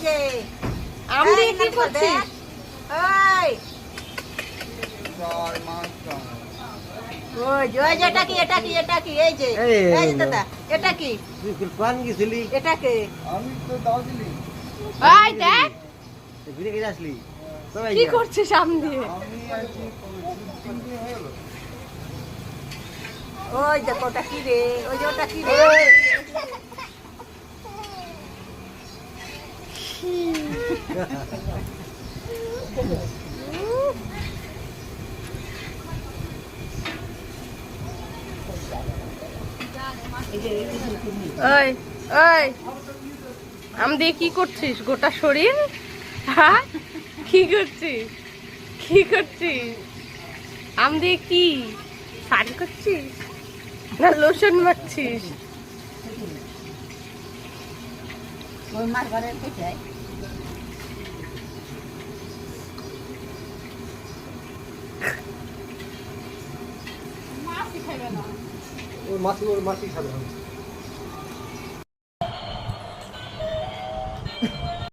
যে আম দিয়ে কি করছিস? ওই ওই যে এটা কি এটা কি এটা কি এই যে এই যে দাদা এটা কি তুই কোন গেছিলি? এটা কে আমি তো দাও দিলি। ওই দেখ ঘুরে গিয়ে আসলি কি করছিস আম দিয়ে? আমি আইছি 3 দিন হয়ে গেল। ওই দেখো ওটা কি রে ওই যে ওটা কি রে ওই ওই আম দিয়ে কি করছিস গোটা শরীর? হ্যাঁ কি করছিস কি করছিস আম দিয়ে কি শাড়ি করছিস না লোশন মারছিস? ওই মার ঘরে কোথায় ওর মাছি খাবে।